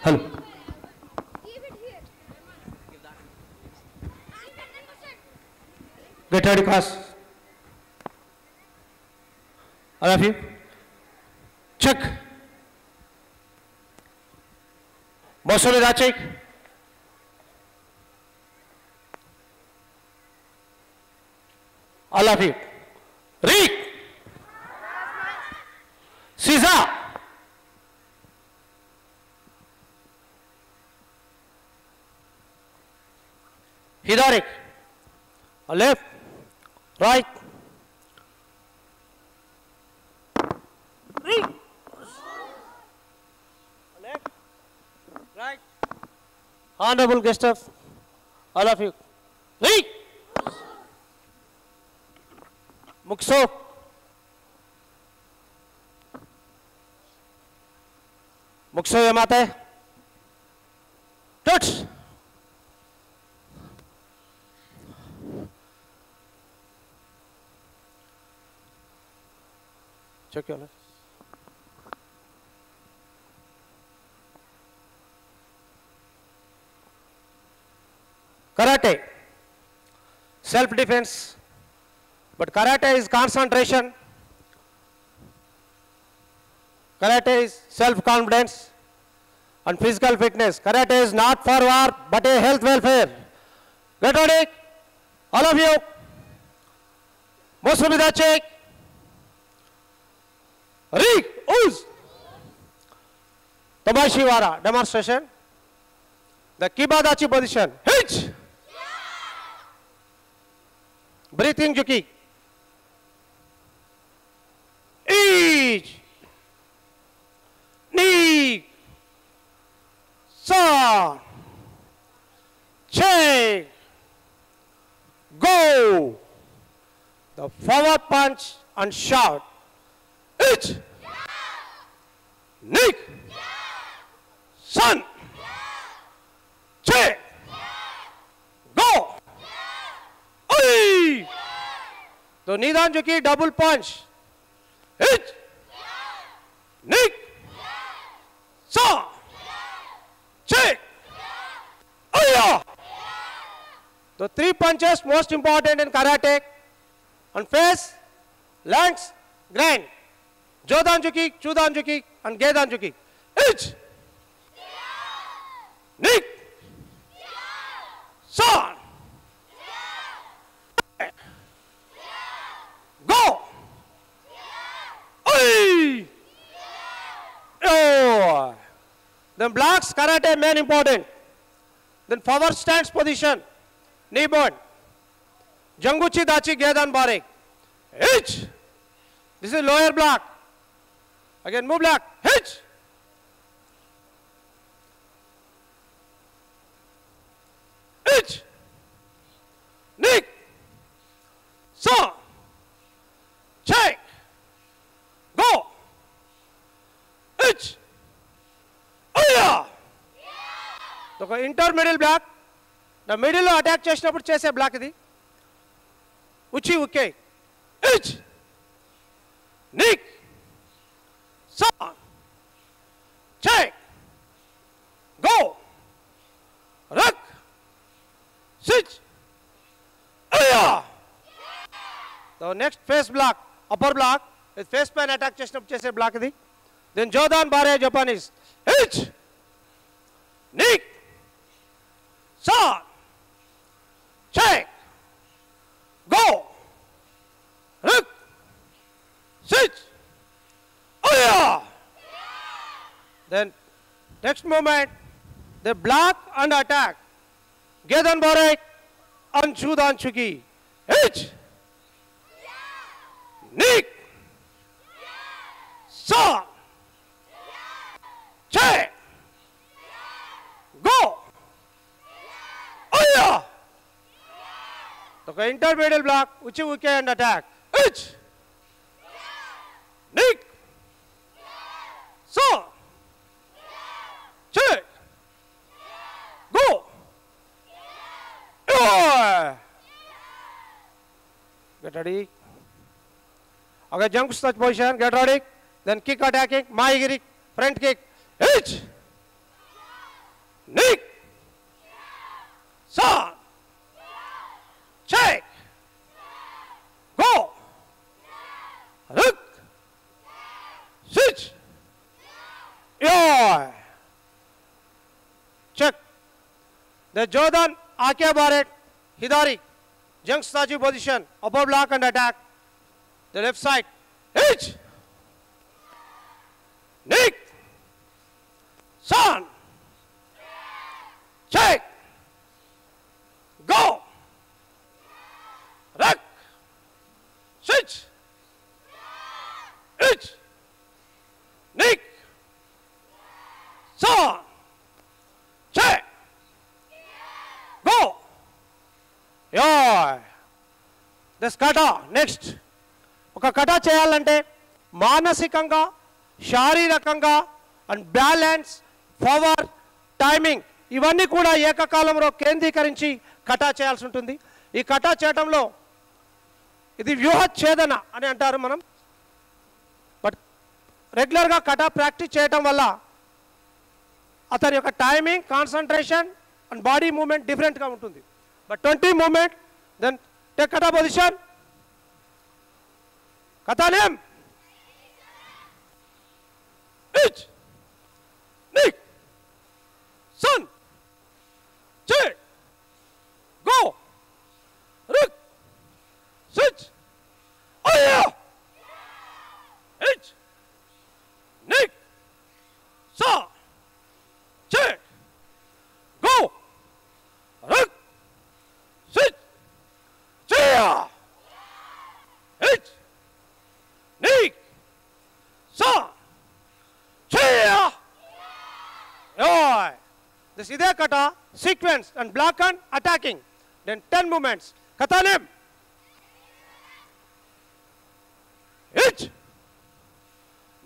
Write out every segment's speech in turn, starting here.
Hello. Get ready, class. All of you. Check. Mosumi Rachik. All of you. Read. Caesar. Hidaric. Left. Right. Read. Left. Right. Honorable guest of all of you. Read. Mukso. Mukso Yamate. Touch. Check your left. Karate. Self-defense. But karate is concentration. Karate is self-confidence and physical fitness. Karate is not for war, but a health welfare. Get ready, all of you. Mosumi Rachik. Read. Ooze. Tomashiwara. Demonstration. The Kibadachi position. Hitch. Breathing Juki. Each. Knee. Saw. Check. Go. The forward punch and shout. Each. Nick. Son. Check. Go. Oi. The Nidan Juki double punch. Hit. Nick. Saw. Check. Aya. The three punches most important in karate. On face, lands, grind. Jodan Juki, Chudan Juki, and Gedan Juki. Each. Nick. Son. Go. Oi. Oh. Then blocks, karate, main important. Then forward stance position. Knee bend. Janguchi Dachi Gedan Barik. Hitch. This is lower block. Again move block. Hitch. Hitch. Nick. Saw. Check. Go. Hitch. Aya. So intermiddle block. The middle attack chestinappudu chese block idi. Uchi uke. Hitch. Nick. Saw. Check. Go. Ruck. Switch. Aya. The next face block, upper block, with face pan attack chestinappudu chese block idi. Then Jodan Bare Japanese. Hitch. Nick. Saw. Check. Go. Ruck. Switch. Aya. Then next movement, the block and attack. Gedan Barek and Chudan Chuki. Hitch. Nick. Saw. Check. Go. Aya. The intermediate block, Uchi Uke and attack. Hitch. Nick. Saw. Check. Go. Get ready. Okay, jump touch position. Get ready. Then kick attacking. Maigiri. Front kick. Hitch. Nick. Son. Check. Go. Look. Switch. Yeah. Check. The Jordan Ake Barrett Hidari. Jung Saji position. Upper block and attack. The left side. Hitch. Nick. Son. Check. Go. Ruck. Switch. Hitch. Nick. Son. Check. Go. Yeah. This kata. Next. ఒక కటా చేయాలంటే మానసికంగా శారీరకంగా and balance power timing ఇవన్నీ కూడా ఏకకాలంలో కేంద్రీకరించి కటా చేయాల్సి ఉంటుంది. ఈ కటా చేయడంలో ఇది వ్యూహఛేదన అని అంటారు మనం. బట్ రెగ్యులర్గా కటా ప్రాక్టీస్ చేయడం వల్ల అతని యొక్క timing concentration and body movement డిఫరెంట్గా ఉంటుంది. But 20 movement then take kata position. Kata name. Ich. Nick. Son. Che. Go. Rick. Switch. Oh yeah. Ich. Nick. Son. Che. Go. Rick. Switch. Cheer. Ich. Nick. Son. Cheer. Yeah. This is their kata sequence and block and attacking. Then 10 movements. Kata name. Hitch.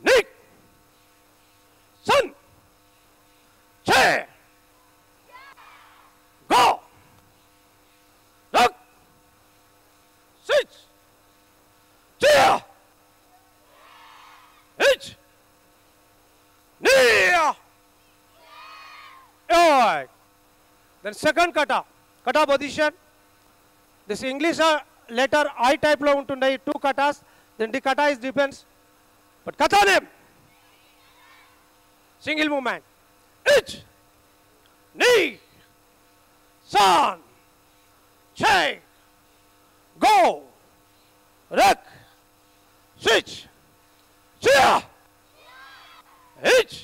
Nick. Son. Cheer. Go. Look. Switch. Cheer. Hitch. Near. Alright. Then second kata. Kata position. This English letter I type lo untundayi 2 katas. Then the kata is defense. But kata name. Single movement. Hitch. Knee. Son. Check. Go. Ruck. Switch. Cheer. Hitch.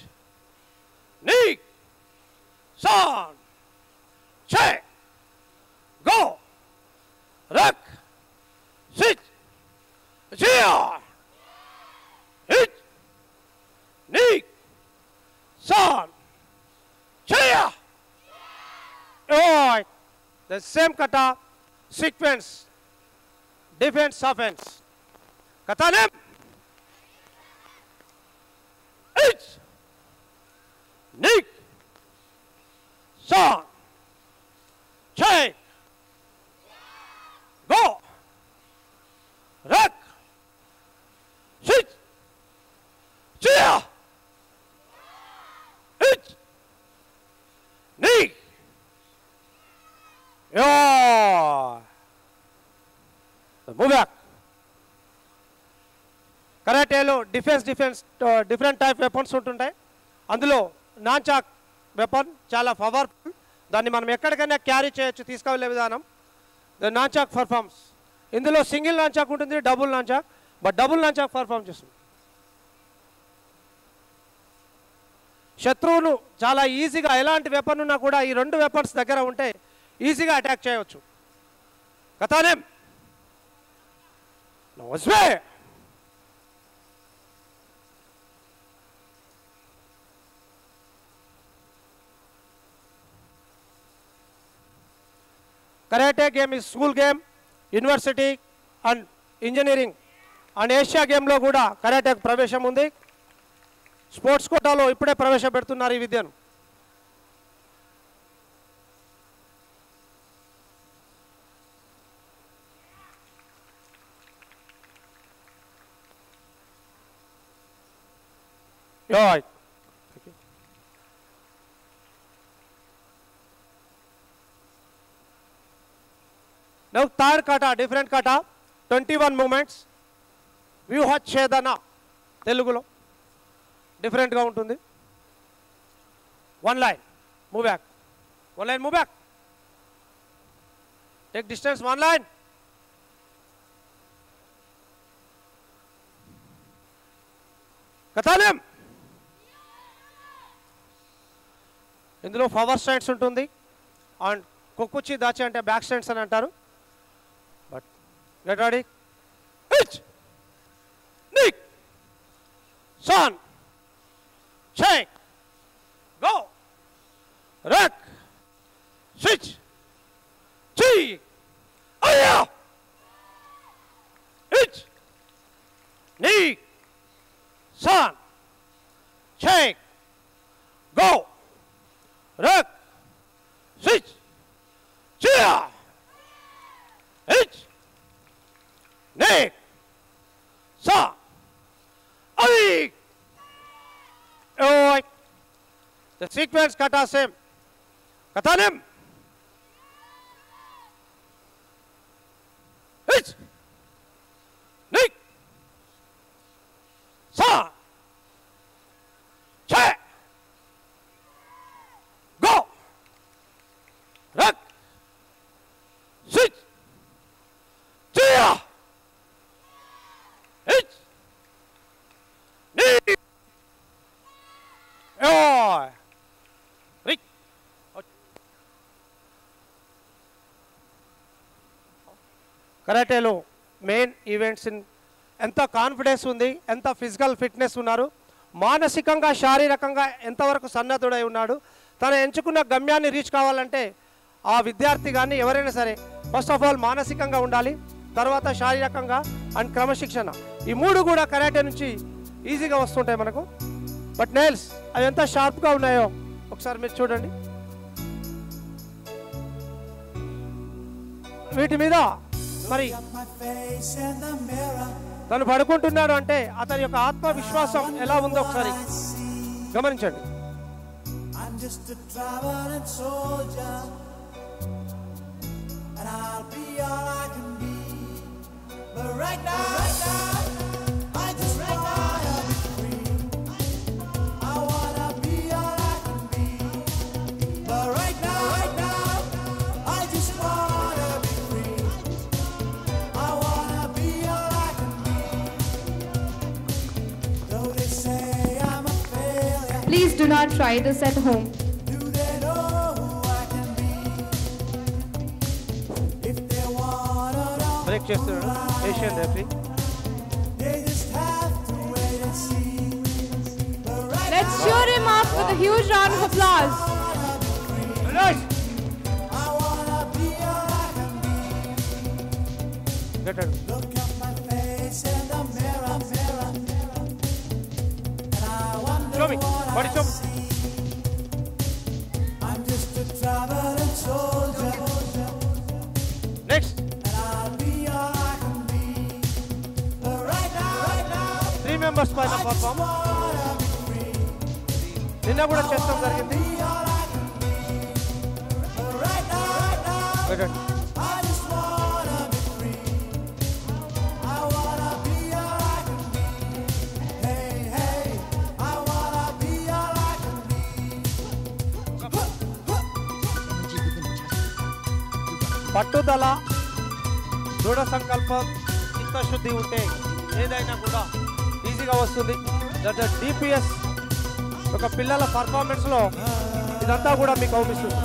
Knee. Son. Check. Go. Ruck. Switch. Cheer. Hitch. Knee. Son. Cheer. Alright. The same kata sequence. Defense, offense. Kata name. Hitch. Nick. Son. Check. Go. Ruck. Switch. Cheer. Hitch. Nick. Yeah. Move back. కరాటేలో defence different type weapons ఉంటుంటాయి. అందులో nunchuck weapon చాలా powerful. దాన్ని మనం ఎక్కడికైనా carry చేయొచ్చు, తీసుకెళ్లే విధానం. The nunchuck performs. ఇందులో సింగిల్ నాన్చాక్ ఉంటుంది, double nunchuck. But double nunchuck perform చేస్తుంది. శత్రువును చాలా ఈజీగా ఎలాంటి వెపన్ ఉన్నా కూడా ఈ 2 వెపన్స్ దగ్గర ఉంటే ఈజీగా అటాక్ చేయవచ్చు. కథానేం నమస్తే. Karate game is school game, university and engineering and Asia game లో కూడా కరాటే ప్రవేశం ఉంది. స్పోర్ట్స్ కోటాలో ఇప్పుడే ప్రవేశపెడుతున్నారు ఈ విద్యను. Now third kata, different kata, 21 movements. Vyuha Chedana, Telugulo. Different ga untundi. One line, move back. One line, move back. Take distance, one line. Kathalim. ఇందులో power stands ఉంటుంది అండ్ కొక్కుచి దాచి అంటే back stands అని అంటారు. But get ready. ఇచ్ నిక్ సాన్ చెక్ గో రక్ స్విచ్ చీ అయ్యా ఇచ్ నిక్ సాన్ చెక్ గో Rock, switch, cheer, hitch, neck, saw, oi. The sequence kata same. Kathanim. Hitch, neck, saw, check. Rock, switch, cheer, hitch, knee, oi, reach, కరాటేలో మెయిన్ ఈవెంట్స్ ఎంత కాన్ఫిడెన్స్ ఉంది, ఎంత ఫిజికల్ ఫిట్నెస్ ఉన్నారు, మానసికంగా శారీరకంగా ఎంతవరకు సన్నద్ధుడై ఉన్నాడు, తను ఎంచుకున్న గమ్యాన్ని రీచ్ కావాలంటే ఆ విద్యార్థి కానీ ఎవరైనా సరే ఫస్ట్ ఆఫ్ ఆల్ మానసికంగా ఉండాలి, తర్వాత శారీరకంగా అండ్ క్రమశిక్షణ. ఈ మూడు కూడా కరాటే నుంచి ఈజీగా వస్తుంటాయి మనకు. బట్ నెయిల్స్ అవి ఎంత షార్ప్గా ఉన్నాయో ఒకసారి మీరు చూడండి. వీటి మీద మరి తను పడుకుంటున్నాడు అంటే అతని యొక్క ఆత్మవిశ్వాసం ఎలా ఉందో ఒకసారి గమనించండి. Just a traveling soldier, and I'll be all I can be. But right now, I just wanna be free. I wanna be all I can be. But right now, I just wanna be free. I wanna be all I can be. Though they say I'm a failure. Please do not try this at home. Break చేస్తున్నాడు Asian referee. Let's cheer him up with a huge round of applause. Look at my face in the mirror. Show me. Body show me. I'm just a traveling soldier. Next. And I'll be all I can be. But right now. 3 members పైన perform. నిన్న కూడా చేస్తాం జరిగింది. Right now. పట్టుదల, దృఢ సంకల్పం, చిత్తశుద్ధి ఉంటే ఏదైనా కూడా ఈజీగా వస్తుంది. డిపిఎస్ ఒక పిల్లల పర్ఫార్మెన్స్లో ఇదంతా కూడా మీకు అవుపిస్తుంది.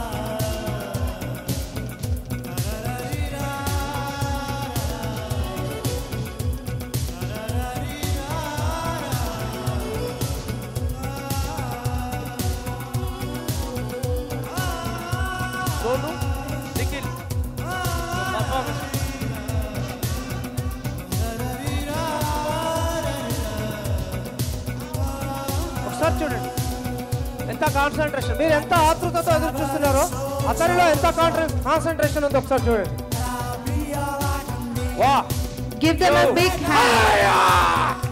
ఒకసారి చూడండి ఎంత కాన్సన్ట్రేషన్, మీరు ఎంత ఆతృతతో ఎదురు చూస్తున్నారో అతనిలో ఎంత కాన్సన్ట్రేషన్ ఉందో ఒకసారి చూడండి. వా Give them a big hand.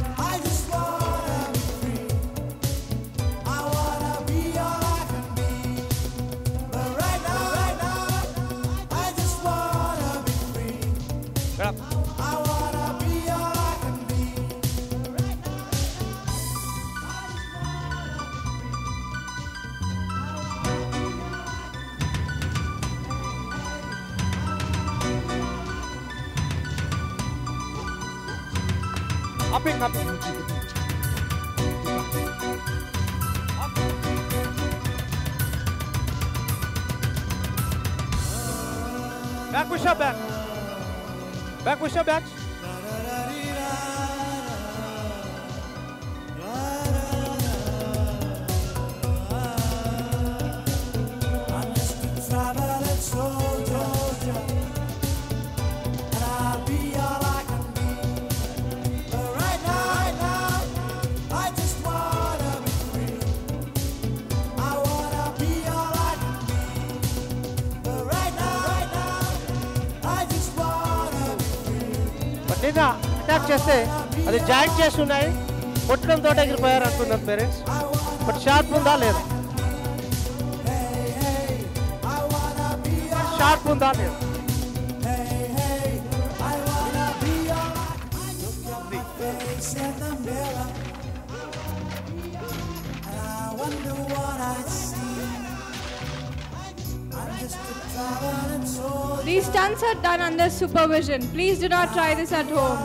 Upping, upping. Back push up, back. Back push up, back. Attack చేస్తే అది జాయింట్ చేస్తున్నాయి కొట్టడంతో ఎగిరిపోయారు అనుకుందాం పేరెంట్స్ బట్ షార్ప్ ఉందా లేదా షార్ప్ ఉందా లేదా These stunts are done under supervision. Please do not try this at home.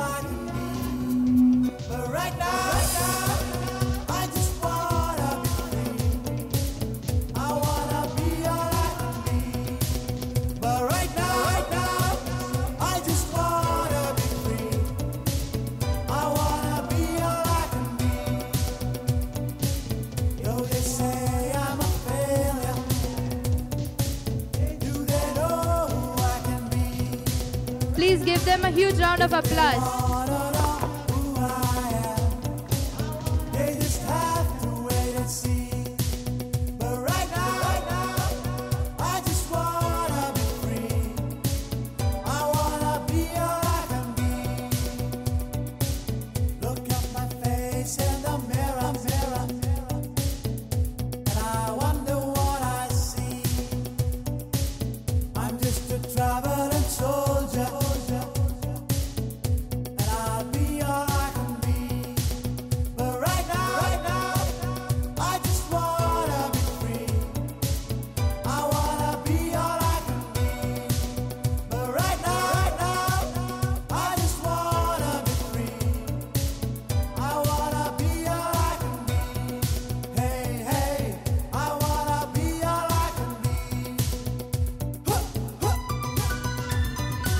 Please give them a huge round of applause.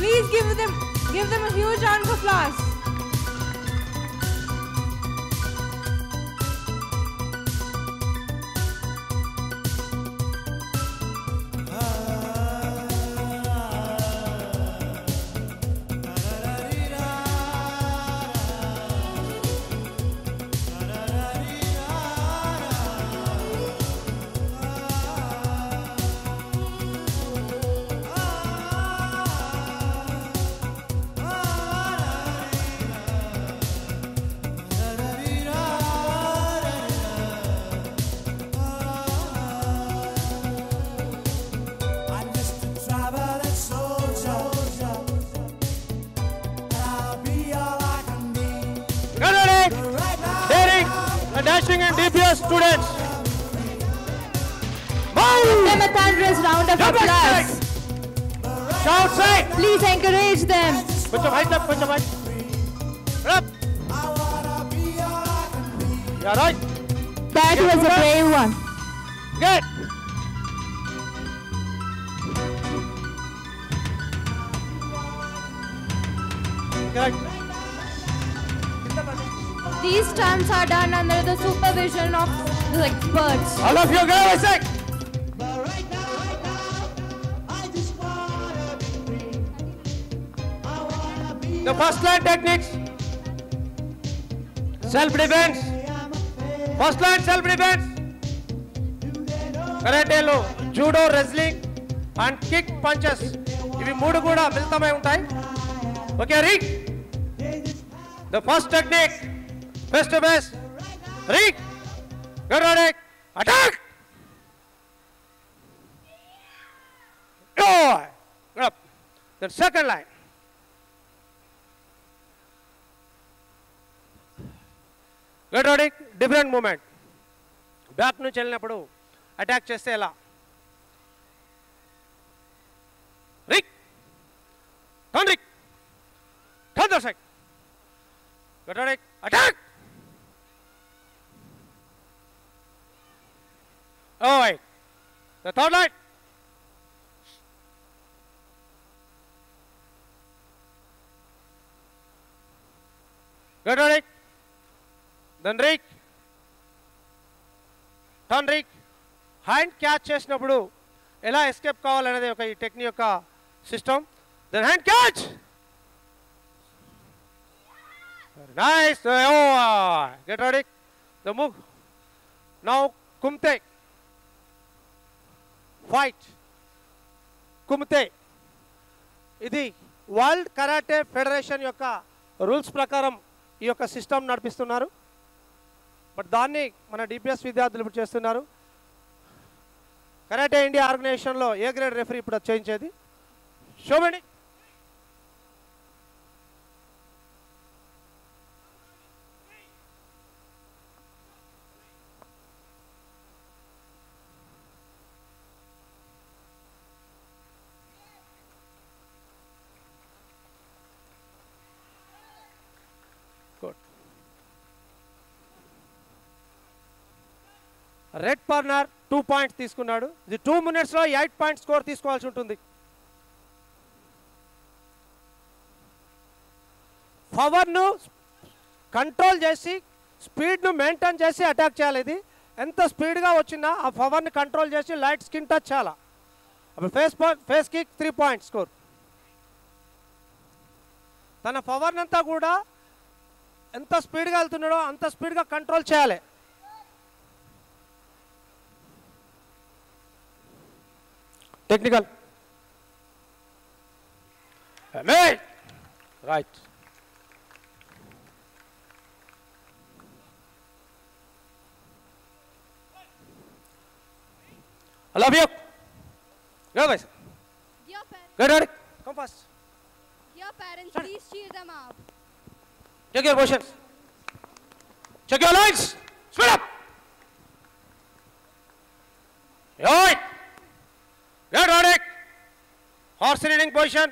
Please give them a huge round of applause. Dashing and DPS students. Give them a thunderous round of applause. Shout say. Please encourage them. Put your height up, put your height. Up. Yeah, right. That was a brave one. Good. Good. These stunts are done under the supervision of the experts. All of you go a sec. The first line techniques. Self-defense. First line self-defense. Karate lo, judo, wrestling and kick punches. ఇవి మూడు కూడా మిళితమై ఉంటాయి. Okay, Rick. The first technique. Face to face. Rick. Get ready. Attack. Go. Up. Then second line. Get ready. Different movement. Back నుంచి వెళ్ళినప్పుడు attack చేస్తే ఎలా? Rick. Turn Rick. Turn the side. Get ready. Attack! Oh, wait. The third line. Get ready. Then Rick. Turn Rick. Hand catch చేసినప్పుడు ఎలా escape కావాలనేది ఒక ఈ technique యొక్క system. Then hand catch. Nice. Oh, get ready. The move. Now kumte. Fight. Kumte. ఇది world karate federation యొక్క rules ప్రకారం ఈ యొక్క సిస్టమ్ నడిపిస్తున్నారు. బట్ దాన్ని మన డిపిఎస్ విద్యార్థులు ఇప్పుడు చేస్తున్నారు. కరాటే ఇండియా ఆర్గనైజేషన్లో ఏ గ్రేడ్ రెఫరీ ఇప్పుడు చేయించేది. షోబెని రెడ్ కార్నర్ 2 పాయింట్స్ తీసుకున్నాడు. ఇది 2 మినిట్స్లో 8 పాయింట్ స్కోర్ తీసుకోవాల్సి ఉంటుంది. పవర్ను కంట్రోల్ చేసి స్పీడ్ను మెయింటైన్ చేసి అటాక్ చేయాలి. ఇది ఎంత స్పీడ్గా వచ్చినా ఆ పవర్ని కంట్రోల్ చేసి లైట్ స్కిన్ టచ్ చేయాలి. అప్పుడు ఫేస్ కిక్ 3 పాయింట్ స్కోర్. తన పవర్నంతా కూడా ఎంత స్పీడ్గా వెళ్తున్నాడో అంత స్పీడ్గా కంట్రోల్ చేయాలి. Technical. Right. I love you. Go guys. Dear parents, Go Derek. Come fast. dear parents, please cheer them up. Check your positions. Check your lines. Speed up. Right. Get ready. Horse riding position.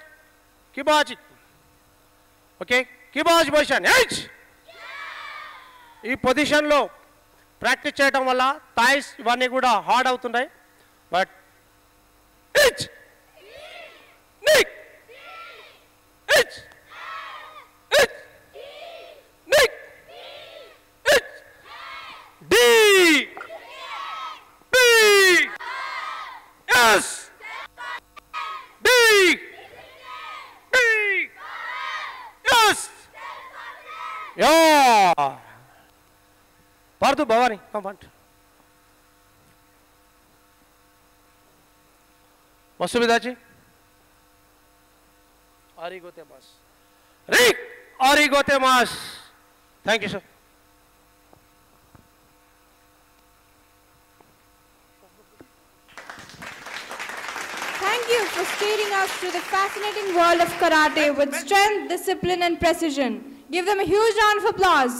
Kibaji. Okay. Kibaji position. H. ఈ పొజిషన్లో practice చేయడం వల్ల thighs ఇవన్నీ కూడా hard అవుతున్నాయి. But H. Nick. H. H. Nick. H. D. B. S. Yes. Yeah. Pardu Bhavani, come on. Masubidaji. Arigote mas. Rick. Arigote mas. Thank you, sir. Thank you for steering us through the fascinating world of karate with strength, discipline and precision. Give them a huge round of applause.